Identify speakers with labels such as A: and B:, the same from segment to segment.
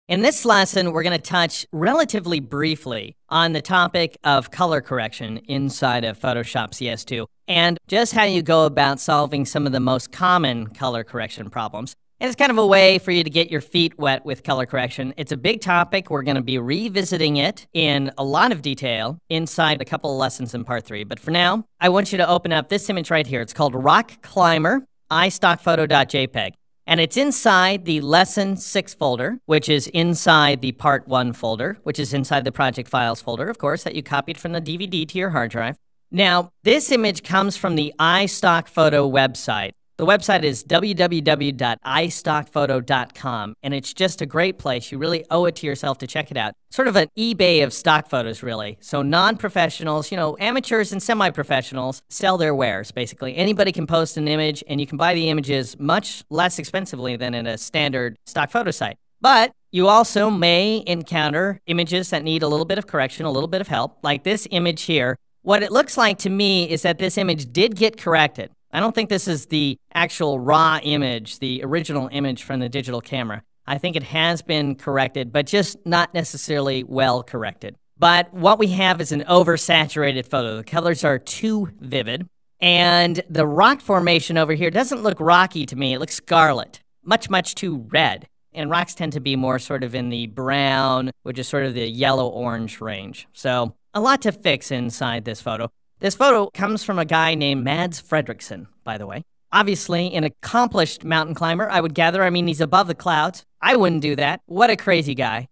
A: In this lesson, we're going to touch relatively briefly on the topic of color correction inside of Photoshop CS2 and just how you go about solving some of the most common color correction problems. And it's kind of a way for you to get your feet wet with color correction. It's a big topic. We're going to be revisiting it in a lot of detail inside a couple of lessons in part 3. But for now, I want you to open up this image right here. It's called Rock Climber iStockPhoto.jpg. And it's inside the Lesson 6 folder, which is inside the Part 1 folder, which is inside the Project Files folder, of course, that you copied from the DVD to your hard drive. Now, this image comes from the iStockPhoto website. The website is www.istockphoto.com, and it's just a great place. You really owe it to yourself to check it out. Sort of an eBay of stock photos, really. So non-professionals, amateurs and semi-professionals sell their wares, basically. Anybody can post an image, and you can buy the images much less expensively than in a standard stock photo site. But you also may encounter images that need a little bit of correction, a little bit of help, like this image here. What it looks like to me is that this image did get corrected. I don't think this is the actual raw image, the original image from the digital camera. I think it has been corrected, but just not necessarily well corrected. But what we have is an oversaturated photo. The colors are too vivid. And the rock formation over here doesn't look rocky to me. It looks scarlet, much, much too red. And rocks tend to be more sort of in the brown, which is sort of the yellow-orange range. So a lot to fix inside this photo. This photo comes from a guy named Mads Fredriksson, by the way. Obviously, an accomplished mountain climber, I would gather. I mean, he's above the clouds. I wouldn't do that. What a crazy guy.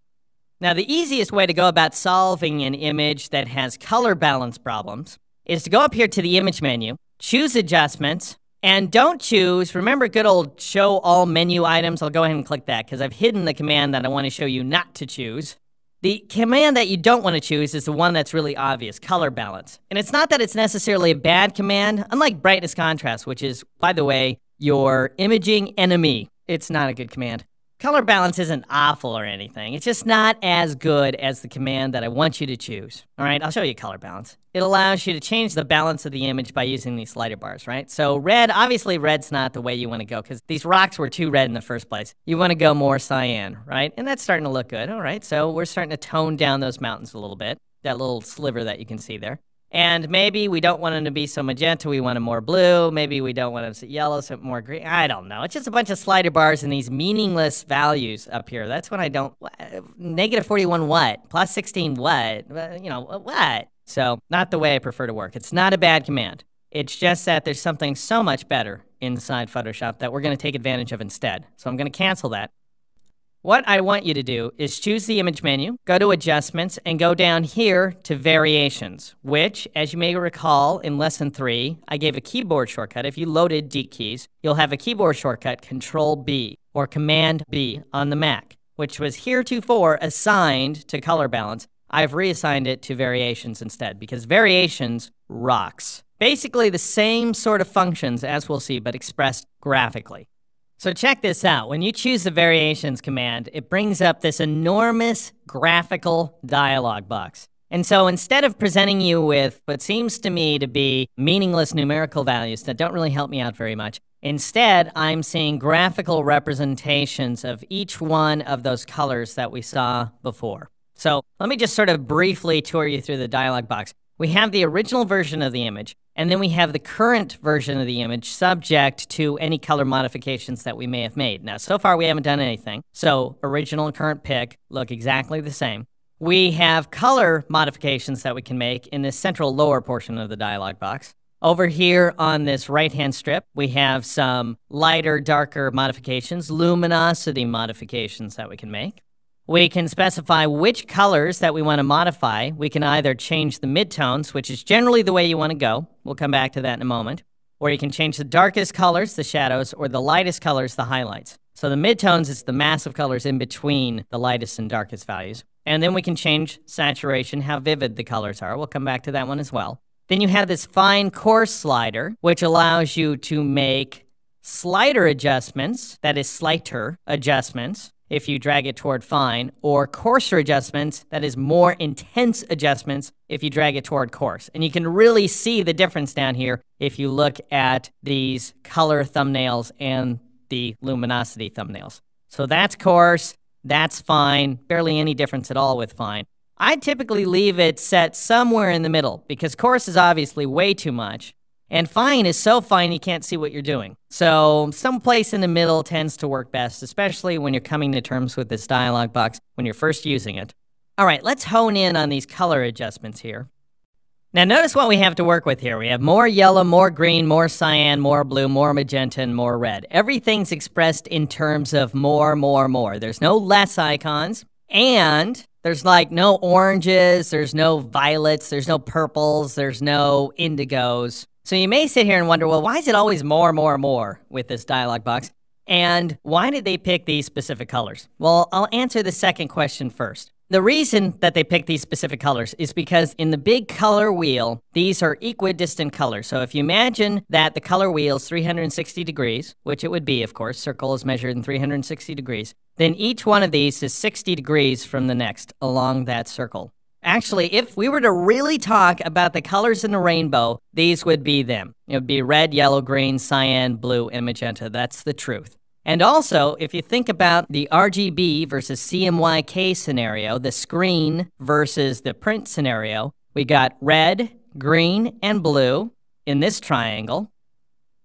A: Now, the easiest way to go about solving an image that has color balance problems is to go up here to the image menu, choose Adjustments, and don't choose, remember good old Show All Menu Items? I'll go ahead and click that because I've hidden the command that I want to show you not to choose. The command that you don't want to choose is the one that's really obvious, color balance. And it's not that it's necessarily a bad command, unlike brightness contrast, which is, by the way, your imaging enemy. It's not a good command. Color balance isn't awful or anything. It's just not as good as the command that I want you to choose. All right, I'll show you color balance. It allows you to change the balance of the image by using these slider bars, right? So red, obviously red's not the way you want to go because these rocks were too red in the first place. You want to go more cyan, right? And that's starting to look good. All right, so we're starting to tone down those mountains a little bit, that little sliver that you can see there. And maybe we don't want them to be so magenta, we want them more blue. Maybe we don't want them so yellow, so more green. I don't know. It's just a bunch of slider bars and these meaningless values up here. That's when I don't, -41 what? +16 what? What? So not the way I prefer to work. It's not a bad command. It's just that there's something so much better inside Photoshop that we're going to take advantage of instead. So I'm going to cancel that. What I want you to do is choose the image menu, go to Adjustments, and go down here to Variations, which, as you may recall, in Lesson 3, I gave a keyboard shortcut. If you loaded D keys, you'll have a keyboard shortcut, Control-B, or Command-B on the Mac, which was heretofore assigned to color balance. I've reassigned it to Variations instead, because Variations rocks. Basically the same sort of functions, as we'll see, but expressed graphically. So check this out. When you choose the Variations command, it brings up this enormous graphical dialog box. And so instead of presenting you with what seems to me to be meaningless numerical values that don't really help me out very much, instead I'm seeing graphical representations of each one of those colors that we saw before. So let me just sort of briefly tour you through the dialog box. We have the original version of the image, and then we have the current version of the image subject to any color modifications that we may have made. Now, so far we haven't done anything, so original and current pick look exactly the same. We have color modifications that we can make in this central lower portion of the dialog box. Over here on this right-hand strip, we have some lighter, darker modifications, luminosity modifications that we can make. We can specify which colors that we want to modify. We can either change the midtones, which is generally the way you want to go. We'll come back to that in a moment. Or you can change the darkest colors, the shadows, or the lightest colors, the highlights. So the midtones is the mass of colors in between the lightest and darkest values. And then we can change saturation, how vivid the colors are. We'll come back to that one as well. Then you have this fine coarse slider, which allows you to make slider adjustments, that is slighter adjustments, if you drag it toward fine, or coarser adjustments, that is more intense adjustments if you drag it toward coarse. And you can really see the difference down here if you look at these color thumbnails and the luminosity thumbnails. So that's coarse, That's fine. Barely any difference at all with fine. I typically leave it set somewhere in the middle because coarse is obviously way too much. And fine is so fine you can't see what you're doing. So someplace in the middle tends to work best, especially when you're coming to terms with this dialog box when you're first using it. All right, let's hone in on these color adjustments here. Now notice what we have to work with here. We have more yellow, more green, more cyan, more blue, more magenta, and more red. Everything's expressed in terms of more, more, more. There's no less icons, and there's like no oranges, there's no violets, there's no purples, there's no indigos. So you may sit here and wonder, well, why is it always more, more, more with this dialog box? And why did they pick these specific colors? Well, I'll answer the second question first. The reason that they picked these specific colors is because in the big color wheel, these are equidistant colors. So if you imagine that the color wheel is 360 degrees, which it would be, of course, circle is measured in 360 degrees, then each one of these is 60 degrees from the next along that circle. Actually, if we were to really talk about the colors in the rainbow, these would be them. It would be red, yellow, green, cyan, blue, and magenta. That's the truth. And also, if you think about the RGB versus CMYK scenario, the screen versus the print scenario, we got red, green, and blue in this triangle.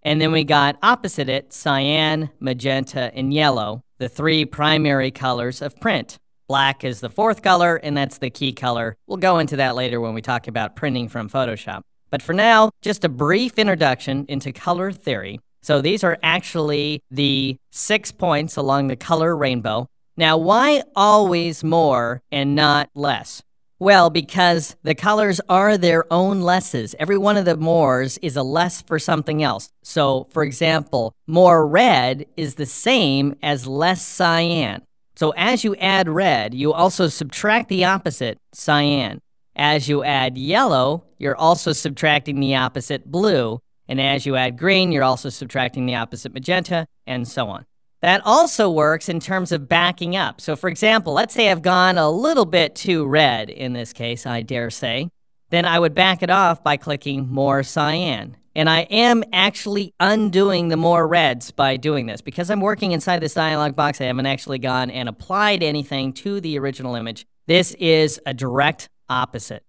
A: And then we got opposite it, cyan, magenta, and yellow, the three primary colors of print. Black is the fourth color, and that's the key color. We'll go into that later when we talk about printing from Photoshop. But for now, just a brief introduction into color theory. So these are actually the 6 points along the color rainbow. Now, why always more and not less? Well, because the colors are their own lesses. Every one of the mores is a less for something else. So, for example, more red is the same as less cyan. So as you add red, you also subtract the opposite, cyan. As you add yellow, you're also subtracting the opposite, blue. And as you add green, you're also subtracting the opposite, magenta, and so on. That also works in terms of backing up. So for example, let's say I've gone a little bit too red in this case, I dare say. Then I would back it off by clicking more cyan. And I am actually undoing the more reds by doing this. Because I'm working inside this dialog box, I haven't actually gone and applied anything to the original image. This is a direct opposite.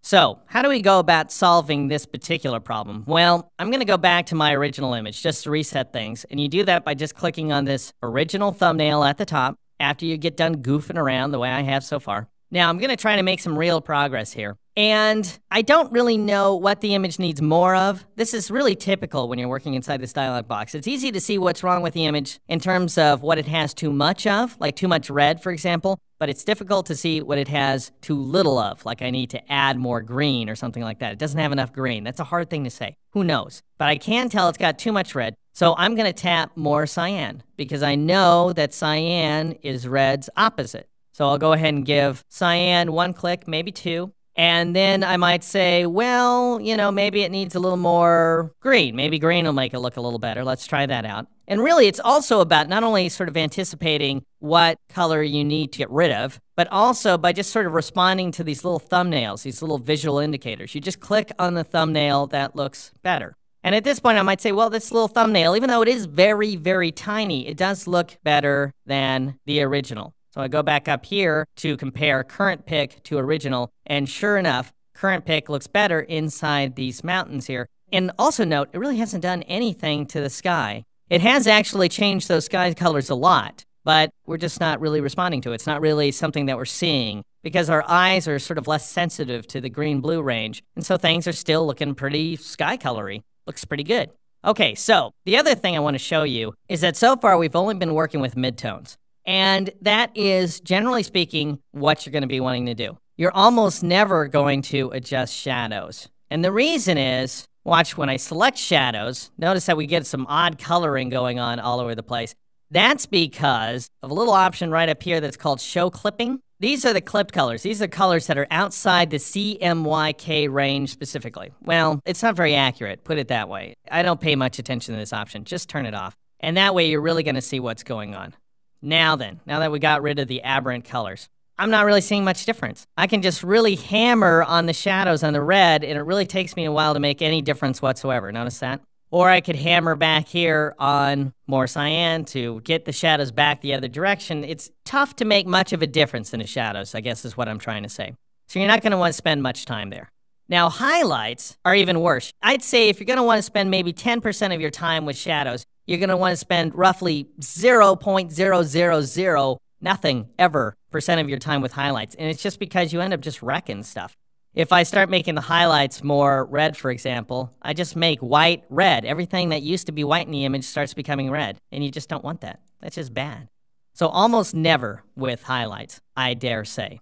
A: So, how do we go about solving this particular problem? Well, I'm going to go back to my original image just to reset things. And you do that by just clicking on this original thumbnail at the top after you get done goofing around the way I have so far. Now, I'm going to try to make some real progress here. And I don't really know what the image needs more of. This is really typical when you're working inside this dialog box. It's easy to see what's wrong with the image in terms of what it has too much of, like too much red, for example. But it's difficult to see what it has too little of, like I need to add more green or something like that. It doesn't have enough green. That's a hard thing to say. Who knows? But I can tell it's got too much red. So I'm going to tap more cyan because I know that cyan is red's opposite. So I'll go ahead and give cyan one click, maybe two. And then I might say, well, you know, maybe it needs a little more green. Maybe green will make it look a little better. Let's try that out. And really, it's also about not only sort of anticipating what color you need to get rid of, but also by just sort of responding to these little thumbnails, these little visual indicators. You just click on the thumbnail that looks better. And at this point, I might say, well, this little thumbnail, even though it is very, very tiny, it does look better than the original. So I go back up here to compare current pic to original, and sure enough, current pic looks better inside these mountains here. And also note, it really hasn't done anything to the sky. It has actually changed those sky colors a lot, but we're just not really responding to it. It's not really something that we're seeing because our eyes are sort of less sensitive to the green-blue range, and so things are still looking pretty sky colory. Looks pretty good. Okay, so the other thing I want to show you is that so far we've only been working with midtones. And that is, generally speaking, what you're going to be wanting to do. You're almost never going to adjust shadows. And the reason is, watch when I select shadows, notice that we get some odd coloring going on all over the place. That's because of a little option right up here that's called Show Clipping. These are the clipped colors. These are colors that are outside the CMYK range specifically. Well, it's not very accurate, put it that way. I don't pay much attention to this option. Just turn it off. And that way you're really going to see what's going on. Now then, now that we got rid of the aberrant colors, I'm not really seeing much difference. I can just really hammer on the shadows on the red, and it really takes me a while to make any difference whatsoever. Notice that? Or I could hammer back here on more cyan to get the shadows back the other direction. It's tough to make much of a difference in the shadows, I guess is what I'm trying to say. So you're not going to want to spend much time there. Now, highlights are even worse. I'd say if you're going to want to spend maybe 10% of your time with shadows, you're going to want to spend roughly 0.000 nothing ever % of your time with highlights. And it's just because you end up just wrecking stuff. If I start making the highlights more red, for example, I just make white red. Everything that used to be white in the image starts becoming red, and you just don't want that. That's just bad. So almost never with highlights, I dare say.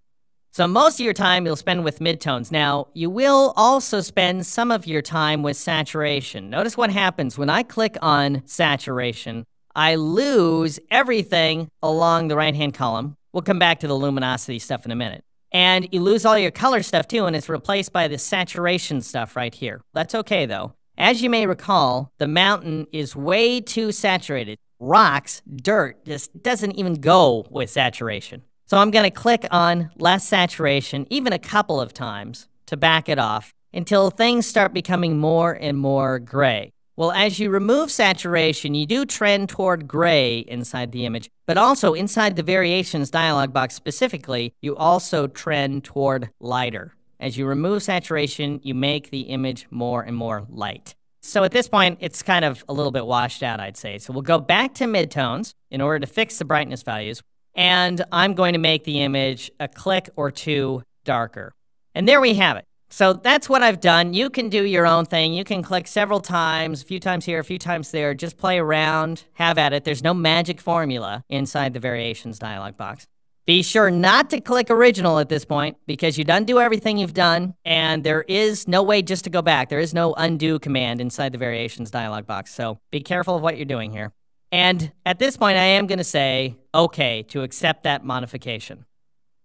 A: So most of your time you'll spend with midtones. Now, you will also spend some of your time with saturation. Notice what happens when I click on saturation. I lose everything along the right-hand column. We'll come back to the luminosity stuff in a minute. And you lose all your color stuff too, and it's replaced by the saturation stuff right here. That's okay though. As you may recall, the mountain is way too saturated. Rocks, dirt, just doesn't even go with saturation. So I'm going to click on less saturation, even a couple of times, to back it off until things start becoming more and more gray. Well, as you remove saturation, you do trend toward gray inside the image, but also inside the variations dialog box specifically, you also trend toward lighter. As you remove saturation, you make the image more and more light. So at this point, it's kind of a little bit washed out, I'd say. So we'll go back to midtones in order to fix the brightness values, and I'm going to make the image a click or two darker. And there we have it. So that's what I've done. You can do your own thing. You can click several times, a few times here, a few times there. Just play around, have at it. There's no magic formula inside the variations dialog box. Be sure not to click original at this point because you done do everything you've done, and there is no way just to go back. There is no undo command inside the variations dialog box, so be careful of what you're doing here. And at this point, I am going to say okay to accept that modification.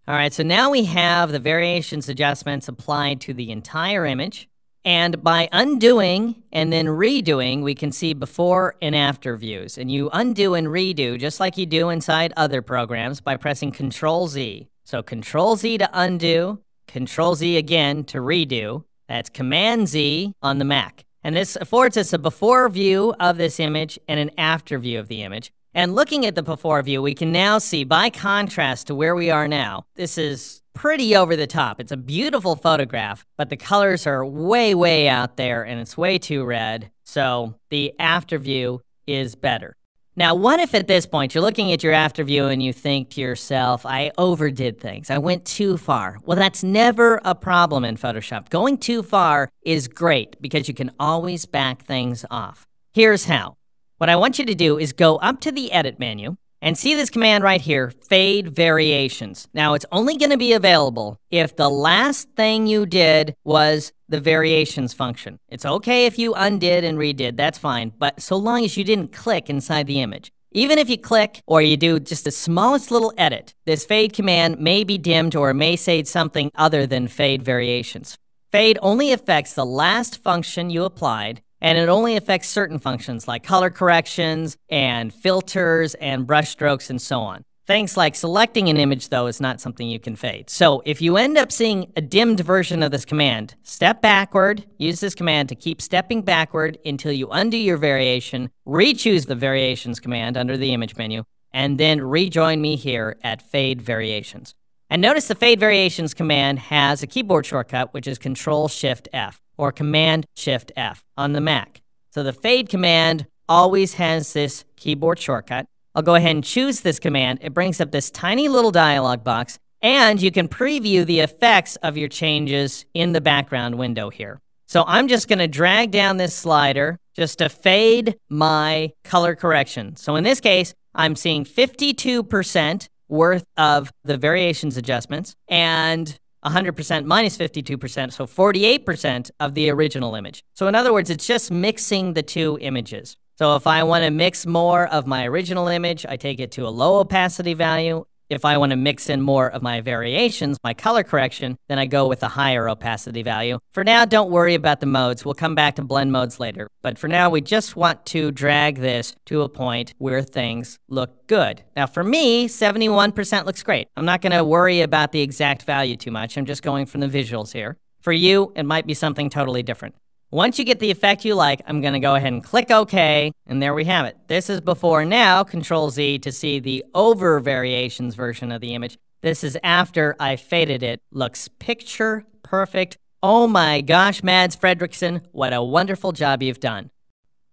A: All right, so now we have the variations adjustments applied to the entire image. And by undoing and then redoing, we can see before and after views. And you undo and redo just like you do inside other programs by pressing Control-Z. So Control-Z to undo, Control-Z again to redo. That's Command-Z on the Mac. And this affords us a before view of this image and an after view of the image. And looking at the before view, we can now see, by contrast to where we are now, this is pretty over the top. It's a beautiful photograph, but the colors are way, way out there, and it's way too red. So the after view is better. Now, what if at this point you're looking at your after view and you think to yourself, I overdid things. I went too far. Well, that's never a problem in Photoshop. Going too far is great because you can always back things off. Here's how. What I want you to do is go up to the Edit menu and see this command right here, Fade Variations. Now, it's only going to be available if the last thing you did was the variations function. It's okay if you undid and redid, that's fine, but so long as you didn't click inside the image. Even if you click or you do just the smallest little edit, this fade command may be dimmed or may say something other than Fade Variations. Fade only affects the last function you applied, and it only affects certain functions like color corrections and filters and brush strokes and so on. Things like selecting an image, though, is not something you can fade. So if you end up seeing a dimmed version of this command, step backward, use this command to keep stepping backward until you undo your variation, re-choose the variations command under the image menu, and then rejoin me here at Fade Variations. And notice the Fade Variations command has a keyboard shortcut, which is Control-Shift-F. or Command-Shift-F on the Mac. So the fade command always has this keyboard shortcut. I'll go ahead and choose this command. It brings up this tiny little dialog box, and you can preview the effects of your changes in the background window here. So I'm just going to drag down this slider just to fade my color correction. So in this case, I'm seeing 52% worth of the variations adjustments, and 100% minus 52%, so 48% of the original image. So in other words, it's just mixing the two images. So if I want to mix more of my original image, I take it to a low opacity value. If I want to mix in more of my variations, my color correction, then I go with a higher opacity value. For now, don't worry about the modes. We'll come back to blend modes later. But for now, we just want to drag this to a point where things look good. Now, for me, 71% looks great. I'm not going to worry about the exact value too much. I'm just going from the visuals here. For you, it might be something totally different. Once you get the effect you like, I'm going to go ahead and click OK, and there we have it. This is before. Now, Control Z to see the over variations version of the image. This is after I faded it. Looks picture perfect. Oh my gosh, Mads Fredriksson, what a wonderful job you've done.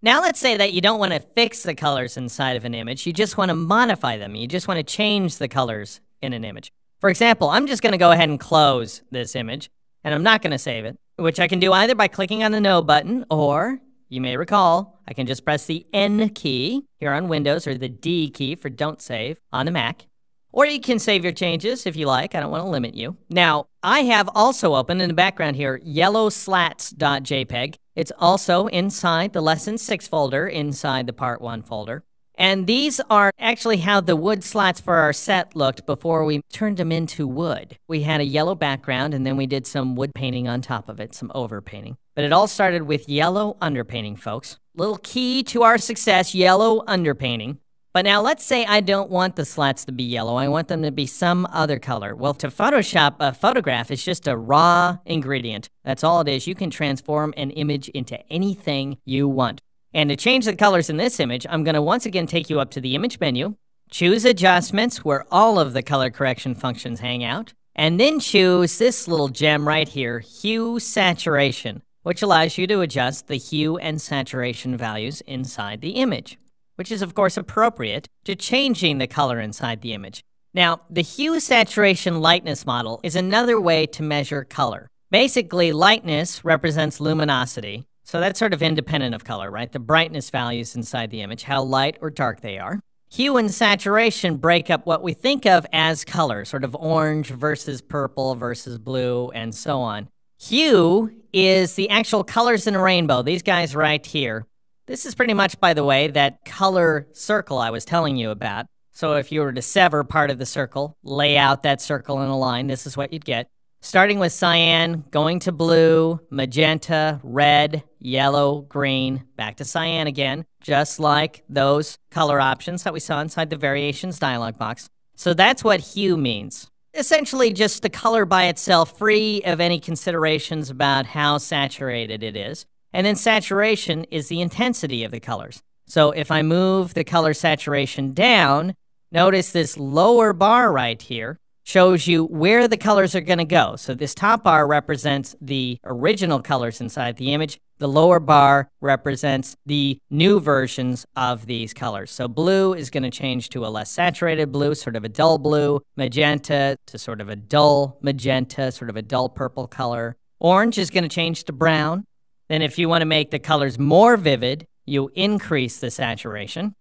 A: Now let's say that you don't want to fix the colors inside of an image. You just want to modify them. You just want to change the colors in an image. For example, I'm just going to go ahead and close this image, and I'm not going to save it, which I can do either by clicking on the No button, or you may recall, I can just press the N key here on Windows, or the D key for Don't Save on the Mac. Or you can save your changes if you like. I don't want to limit you. Now, I have also opened in the background here yellowslats.jpg. It's also inside the Lesson 6 folder, inside the Part 1 folder. And these are actually how the wood slats for our set looked before we turned them into wood. We had a yellow background, and then we did some wood painting on top of it, some overpainting. But it all started with yellow underpainting, folks. Little key to our success, yellow underpainting. But now let's say I don't want the slats to be yellow. I want them to be some other color. Well, to Photoshop a photograph is just a raw ingredient. That's all it is. You can transform an image into anything you want. And to change the colors in this image, I'm going to once again take you up to the image menu, choose Adjustments, where all of the color correction functions hang out, and then choose this little gem right here, Hue Saturation, which allows you to adjust the hue and saturation values inside the image, which is, of course, appropriate to changing the color inside the image. Now, the Hue Saturation Lightness model is another way to measure color. Basically, lightness represents luminosity, so that's sort of independent of color, right? The brightness values inside the image, how light or dark they are. Hue and saturation break up what we think of as color, sort of orange versus purple versus blue, and so on. Hue is the actual colors in a rainbow, these guys right here. This is pretty much, by the way, that color circle I was telling you about. So if you were to sever part of the circle, lay out that circle in a line, this is what you'd get. Starting with cyan, going to blue, magenta, red, yellow, green, back to cyan again, just like those color options that we saw inside the Variations dialog box. So that's what hue means. Essentially just the color by itself, free of any considerations about how saturated it is. And then saturation is the intensity of the colors. So if I move the color saturation down, notice this lower bar right here shows you where the colors are going to go. So this top bar represents the original colors inside the image. The lower bar represents the new versions of these colors. So blue is going to change to a less saturated blue, sort of a dull blue. Magenta to sort of a dull magenta, sort of a dull purple color. Orange is going to change to brown. Then if you want to make the colors more vivid, you increase the saturation.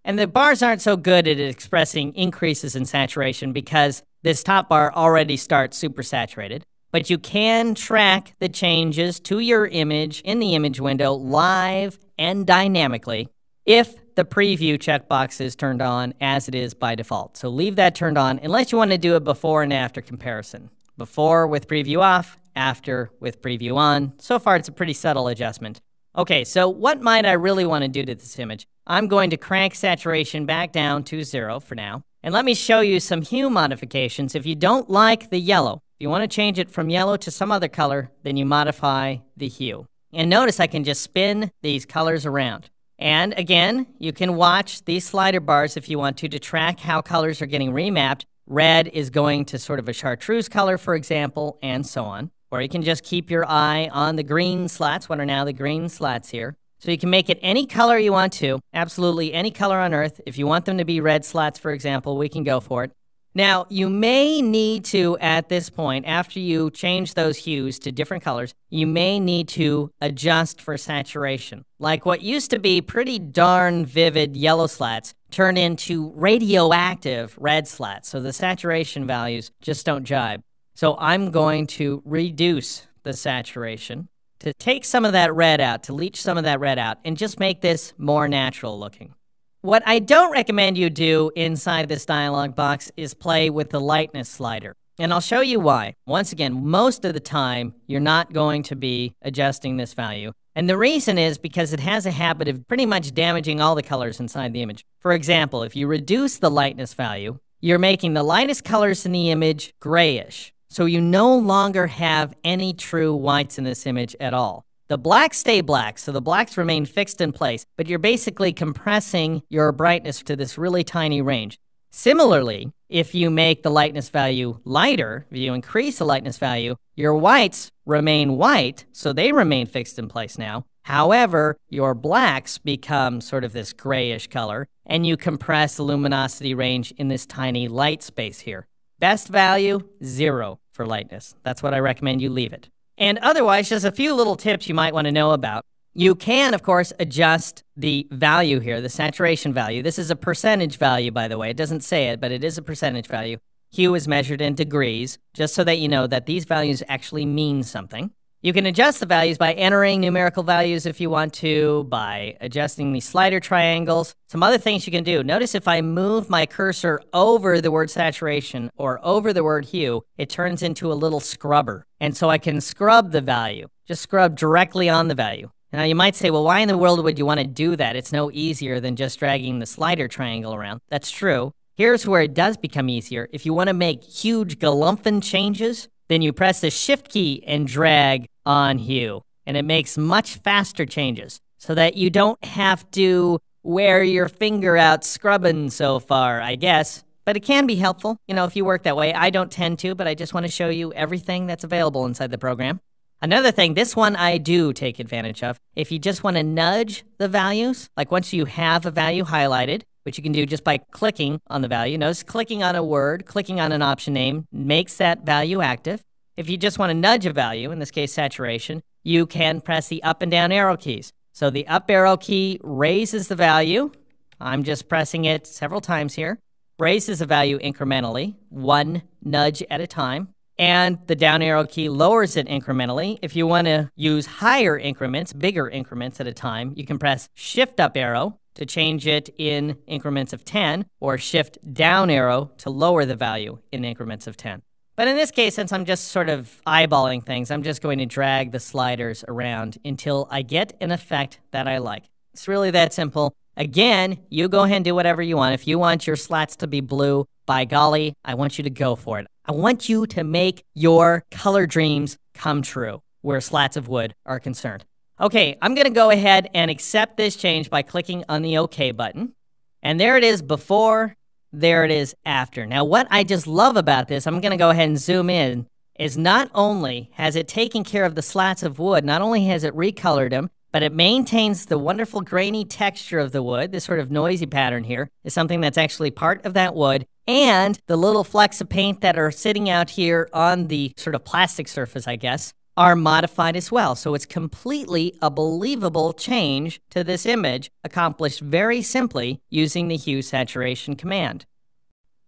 A: And the bars aren't so good at expressing increases in saturation because this top bar already starts super saturated. But you can track the changes to your image in the image window live and dynamically if the preview checkbox is turned on as it is by default. So leave that turned on unless you want to do a before and after comparison. Before with preview off, after with preview on. So far, it's a pretty subtle adjustment. Okay, so what might I really want to do to this image? I'm going to crank saturation back down to 0 for now. And let me show you some hue modifications. If you don't like the yellow, if you want to change it from yellow to some other color, then you modify the hue. And notice I can just spin these colors around. And again, you can watch these slider bars if you want to track how colors are getting remapped. Red is going to sort of a chartreuse color, for example, and so on. Or you can just keep your eye on the green slats, what are now the green slats here. So you can make it any color you want to, absolutely any color on earth. If you want them to be red slats, for example, we can go for it. Now, you may need to, at this point, after you change those hues to different colors, you may need to adjust for saturation. Like what used to be pretty darn vivid yellow slats turn into radioactive red slats. So the saturation values just don't jibe. So I'm going to reduce the saturation to take some of that red out, to leach some of that red out, and just make this more natural looking. What I don't recommend you do inside this dialog box is play with the lightness slider. And I'll show you why. Once again, most of the time, you're not going to be adjusting this value. And the reason is because it has a habit of pretty much damaging all the colors inside the image. For example, if you reduce the lightness value, you're making the lightest colors in the image grayish. So you no longer have any true whites in this image at all. The blacks stay black, so the blacks remain fixed in place, but you're basically compressing your brightness to this really tiny range. Similarly, if you make the lightness value lighter, if you increase the lightness value, your whites remain white, so they remain fixed in place now. However, your blacks become sort of this grayish color, and you compress the luminosity range in this tiny light space here. Best value, 0 for lightness. That's what I recommend you leave it. And otherwise, just a few little tips you might want to know about. You can, of course, adjust the value here, the saturation value. This is a percentage value, by the way. It doesn't say it, but it is a percentage value. Hue is measured in degrees, just so that you know that these values actually mean something. You can adjust the values by entering numerical values if you want to, by adjusting the slider triangles. Some other things you can do. Notice if I move my cursor over the word saturation or over the word hue, it turns into a little scrubber. And so I can scrub the value, just scrub directly on the value. Now you might say, well, why in the world would you want to do that? It's no easier than just dragging the slider triangle around. That's true. Here's where it does become easier. If you want to make huge galumphing changes, then you press the Shift key and drag on hue, and it makes much faster changes so that you don't have to wear your finger out scrubbing so far, I guess. But it can be helpful, if you work that way. I don't tend to, but I just want to show you everything that's available inside the program. Another thing, this one I do take advantage of. If you just want to nudge the values, like once you have a value highlighted, which you can do just by clicking on the value. Notice clicking on a word, clicking on an option name makes that value active. If you just want to nudge a value, in this case saturation, you can press the up and down arrow keys. So the up arrow key raises the value. I'm just pressing it several times here. Raises the value incrementally, one nudge at a time. And the down arrow key lowers it incrementally. If you want to use higher increments, bigger increments at a time, you can press Shift up arrow to change it in increments of 10, or Shift down arrow to lower the value in increments of 10. But in this case, since I'm just sort of eyeballing things, I'm just going to drag the sliders around until I get an effect that I like. It's really that simple. Again, you go ahead and do whatever you want. If you want your slats to be blue, by golly, I want you to go for it. I want you to make your color dreams come true where slats of wood are concerned. Okay, I'm going to go ahead and accept this change by clicking on the OK button. And there it is before, there it is after. Now, what I just love about this, I'm going to go ahead and zoom in, is not only has it taken care of the slats of wood, not only has it recolored them, but it maintains the wonderful grainy texture of the wood. This sort of noisy pattern here is something that's actually part of that wood. And the little flecks of paint that are sitting out here on the sort of plastic surface, I guess, are modified as well. So it's completely a believable change to this image, accomplished very simply using the Hue Saturation command.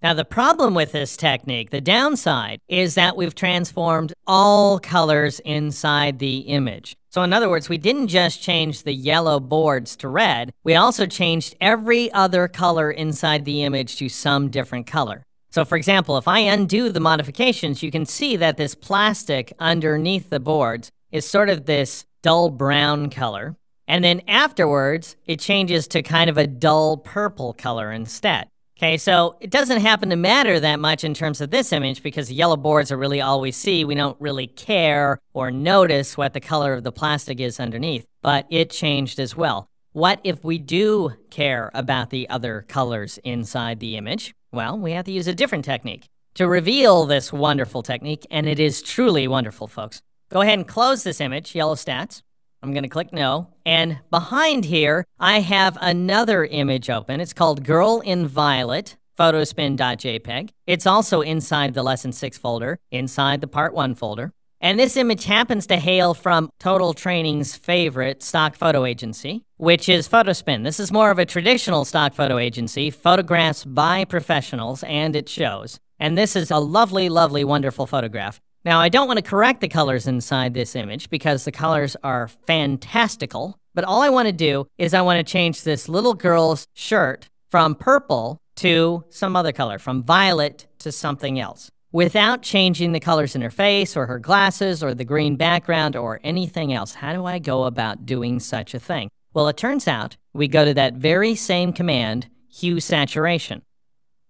A: Now, the problem with this technique, the downside, is that we've transformed all colors inside the image. So in other words, we didn't just change the yellow boards to red, we also changed every other color inside the image to some different color. So for example, if I undo the modifications, you can see that this plastic underneath the boards is sort of this dull brown color. And then afterwards, it changes to kind of a dull purple color instead. Okay, so it doesn't happen to matter that much in terms of this image because the yellow boards are really all we see. We don't really care or notice what the color of the plastic is underneath, but it changed as well. What if we do care about the other colors inside the image? Well, we have to use a different technique to reveal this wonderful technique, and it is truly wonderful, folks. Go ahead and close this image, Yellow Stats. I'm going to click No, and behind here, I have another image open. It's called Girl in Violet, photospin.jpg. It's also inside the Lesson 6 folder, inside the Part 1 folder. And this image happens to hail from Total Training's favorite stock photo agency, which is Photospin. This is more of a traditional stock photo agency, photographs by professionals, and it shows. And this is a lovely, lovely, wonderful photograph. Now, I don't want to correct the colors inside this image because the colors are fantastical, but all I want to do is I want to change this little girl's shirt from purple to some other color, from violet to something else, without changing the colors in her face or her glasses or the green background or anything else. How do I go about doing such a thing? Well, it turns out we go to that very same command, Hue Saturation.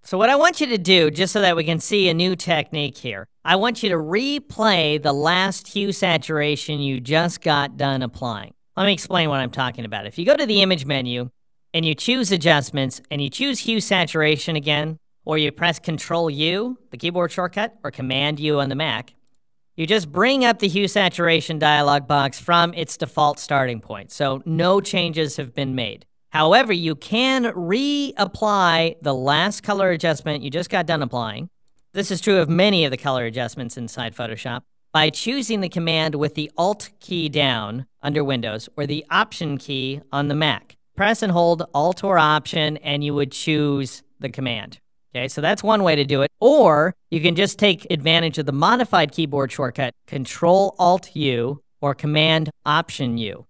A: So what I want you to do, just so that we can see a new technique here, I want you to replay the last hue saturation you just got done applying. Let me explain what I'm talking about. If you go to the image menu and you choose adjustments and you choose hue saturation again, or you press Control U, the keyboard shortcut, or Command U on the Mac, you just bring up the hue saturation dialog box from its default starting point. So no changes have been made. However, you can reapply the last color adjustment you just got done applying. This is true of many of the color adjustments inside Photoshop by choosing the command with the Alt key down under Windows or the Option key on the Mac. Press and hold Alt or Option and you would choose the command. Okay, so that's one way to do it. Or you can just take advantage of the modified keyboard shortcut, Control Alt U or Command Option U.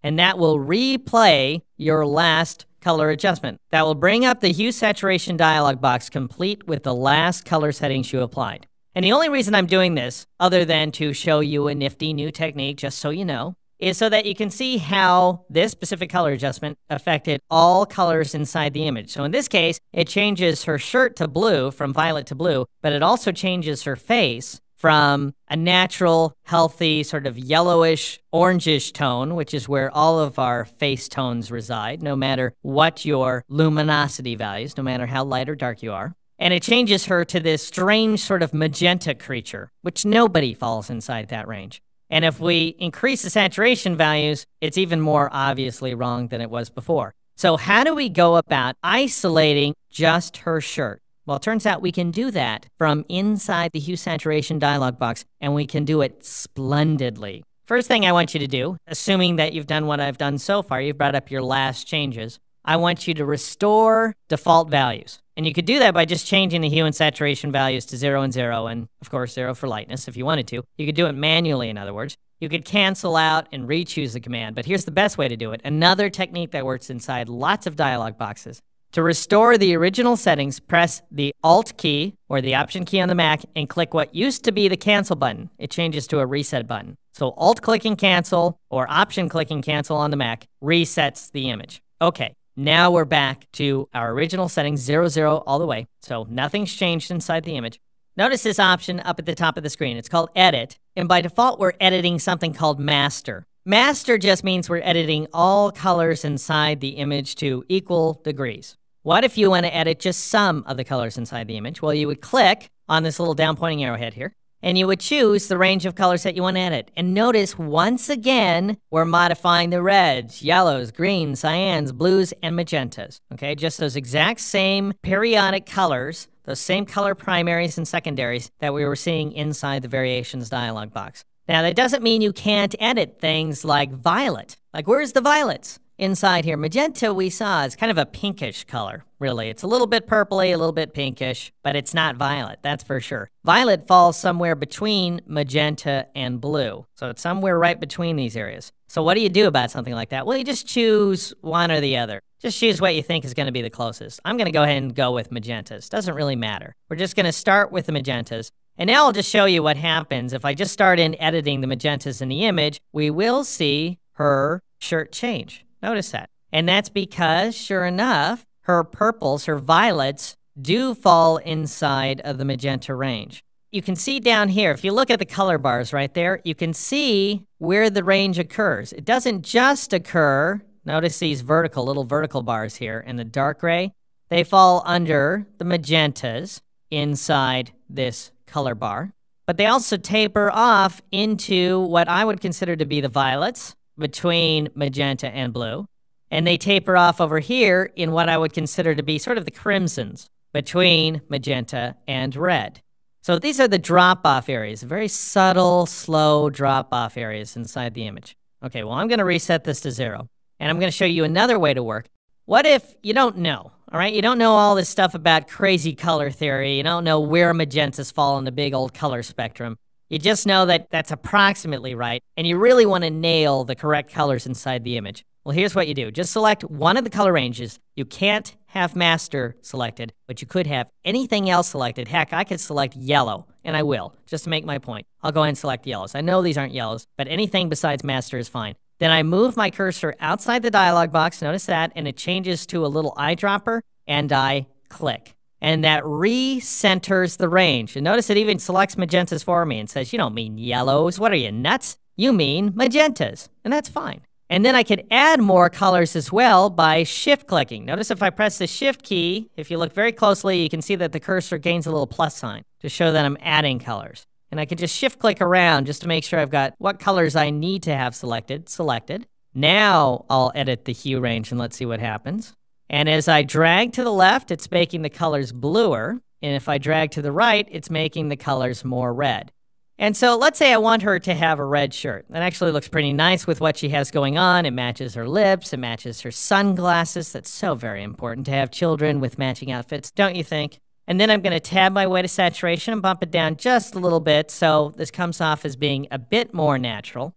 A: And that will replay your last color adjustment. That will bring up the hue saturation dialog box complete with the last color settings you applied. And the only reason I'm doing this, other than to show you a nifty new technique, just so you know, is so that you can see how this specific color adjustment affected all colors inside the image. So in this case, it changes her shirt to blue, from violet to blue, but it also changes her face from a natural, healthy, sort of yellowish, orangish tone, which is where all of our face tones reside, no matter what your luminosity values, no matter how light or dark you are. And it changes her to this strange sort of magenta creature, which nobody falls inside that range. And if we increase the saturation values, it's even more obviously wrong than it was before. So how do we go about isolating just her shirt? Well, it turns out we can do that from inside the hue saturation dialog box, and we can do it splendidly. First thing I want you to do, assuming that you've done what I've done so far, you've brought up your last changes, I want you to restore default values. And you could do that by just changing the hue and saturation values to 0 and 0, and of course 0 for lightness if you wanted to. You could do it manually, in other words. You could cancel out and re-choose the command, but here's the best way to do it. Another technique that works inside lots of dialog boxes. To restore the original settings, press the Alt key or the Option key on the Mac and click what used to be the cancel button. It changes to a reset button. So Alt clicking cancel or Option clicking cancel on the Mac resets the image. Okay. Now we're back to our original settings, 0, 0 all the way. So nothing's changed inside the image. Notice this option up at the top of the screen. It's called Edit. And by default, we're editing something called Master. Master just means we're editing all colors inside the image to equal degrees. What if you want to edit just some of the colors inside the image? Well, you would click on this little down pointing arrowhead here, and you would choose the range of colors that you want to edit. And notice, once again, we're modifying the reds, yellows, greens, cyans, blues, and magentas. Okay, just those exact same periodic colors, those same color primaries and secondaries that we were seeing inside the variations dialog box. Now, that doesn't mean you can't edit things like violet. Like, where's the violets? Inside here, magenta we saw is kind of a pinkish color, really. It's a little bit purpley, a little bit pinkish, but it's not violet, that's for sure. Violet falls somewhere between magenta and blue, so it's somewhere right between these areas. So what do you do about something like that? Well, you just choose one or the other. Just choose what you think is going to be the closest. I'm going to go ahead and go with magentas. Doesn't really matter. We're just going to start with the magentas. And now I'll just show you what happens. If I just start in editing the magentas in the image, we will see her shirt change. Notice that. And that's because, sure enough, her purples, her violets, do fall inside of the magenta range. You can see down here, if you look at the color bars right there, you can see where the range occurs. It doesn't just occur, notice these little vertical bars here in the dark gray. They fall under the magentas inside this color bar. But they also taper off into what I would consider to be the violets, between magenta and blue, and they taper off over here in what I would consider to be sort of the crimsons between magenta and red. So these are the drop-off areas, very subtle, slow drop-off areas inside the image. Okay, well, I'm going to reset this to 0, and I'm going to show you another way to work. What if you don't know, all right? You don't know all this stuff about crazy color theory. You don't know where magentas fall in the big old color spectrum. You just know that that's approximately right, and you really want to nail the correct colors inside the image. Well, here's what you do. Just select one of the color ranges. You can't have master selected, but you could have anything else selected. Heck, I could select yellow, and I will, just to make my point. I'll go ahead and select yellows. I know these aren't yellows, but anything besides master is fine. Then I move my cursor outside the dialog box, notice that, and it changes to a little eyedropper, and I click. and that recenters the range. And notice it even selects magentas for me and says, you don't mean yellows. What are you, nuts? You mean magentas, and that's fine. And then I could add more colors as well by shift clicking. Notice if I press the shift key, if you look very closely, you can see that the cursor gains a little plus sign to show that I'm adding colors. And I can just shift click around just to make sure I've got what colors I need to have selected. Now I'll edit the hue range and let's see what happens. And as I drag to the left, it's making the colors bluer. And if I drag to the right, it's making the colors more red. And so let's say I want her to have a red shirt. That actually looks pretty nice with what she has going on. It matches her lips. It matches her sunglasses. That's so very important to have children with matching outfits, don't you think? And then I'm going to tab my way to saturation and bump it down just a little bit so this comes off as being a bit more natural.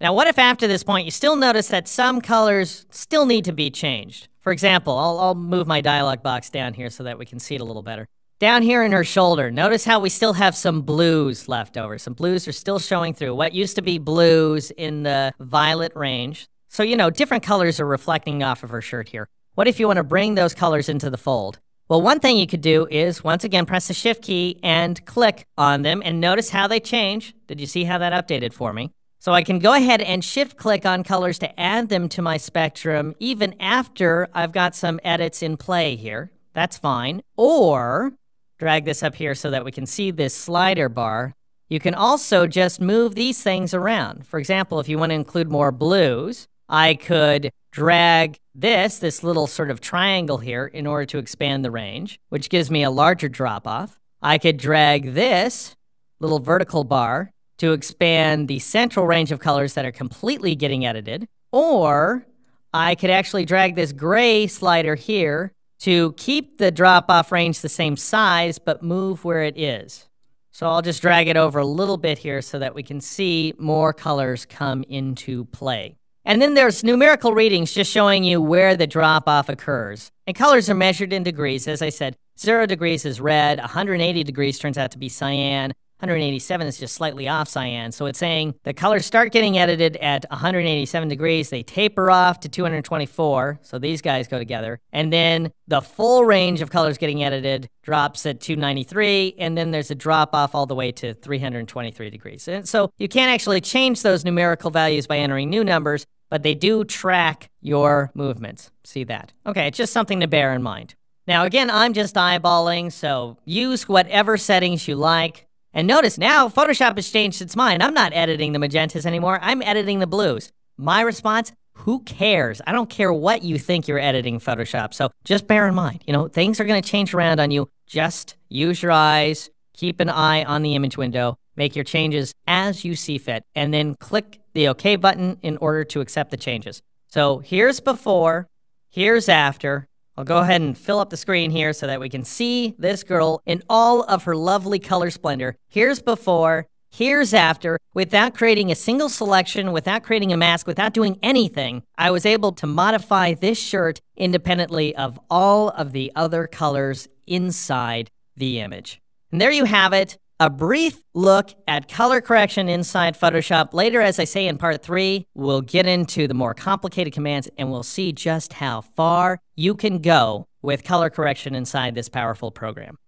A: Now, what if after this point you still notice that some colors still need to be changed? For example, I'll move my dialog box down here so that we can see it a little better. Down here in her shoulder, notice how we still have some blues left over. Some blues are still showing through. What used to be blues in the violet range. So, you know, different colors are reflecting off of her shirt here. What if you want to bring those colors into the fold? Well, one thing you could do is, once again, press the shift key and click on them and notice how they change. Did you see how that updated for me? So I can go ahead and shift click on colors to add them to my spectrum even after I've got some edits in play here. That's fine. Or drag this up here so that we can see this slider bar. You can also just move these things around. For example, if you want to include more blues, I could drag this little sort of triangle here in order to expand the range, which gives me a larger drop-off. I could drag this little vertical bar to expand the central range of colors that are completely getting edited. Or I could actually drag this gray slider here to keep the drop-off range the same size, but move where it is. So I'll just drag it over a little bit here so that we can see more colors come into play. And then there's numerical readings just showing you where the drop-off occurs. And colors are measured in degrees. As I said, 0 degrees is red, 180 degrees turns out to be cyan, 187 is just slightly off cyan. So it's saying the colors start getting edited at 187 degrees. They taper off to 224. So these guys go together. And then the full range of colors getting edited drops at 293. And then there's a drop off all the way to 323 degrees. And so you can't actually change those numerical values by entering new numbers, but they do track your movements. See that? Okay, it's just something to bear in mind. Now, again, I'm just eyeballing, so use whatever settings you like. And notice now Photoshop has changed its mind. I'm not editing the magentas anymore. I'm editing the blues. My response, who cares? I don't care what you think you're editing Photoshop. So just bear in mind, you know, things are going to change around on you. Just use your eyes, keep an eye on the image window, make your changes as you see fit, and then click the OK button in order to accept the changes. So here's before, here's after. I'll go ahead and fill up the screen here so that we can see this girl in all of her lovely color splendor. Here's before, here's after. Without creating a single selection, without creating a mask, without doing anything, I was able to modify this shirt independently of all of the other colors inside the image. And there you have it. A brief look at color correction inside Photoshop. Later, as I say in part 3, we'll get into the more complicated commands and we'll see just how far you can go with color correction inside this powerful program.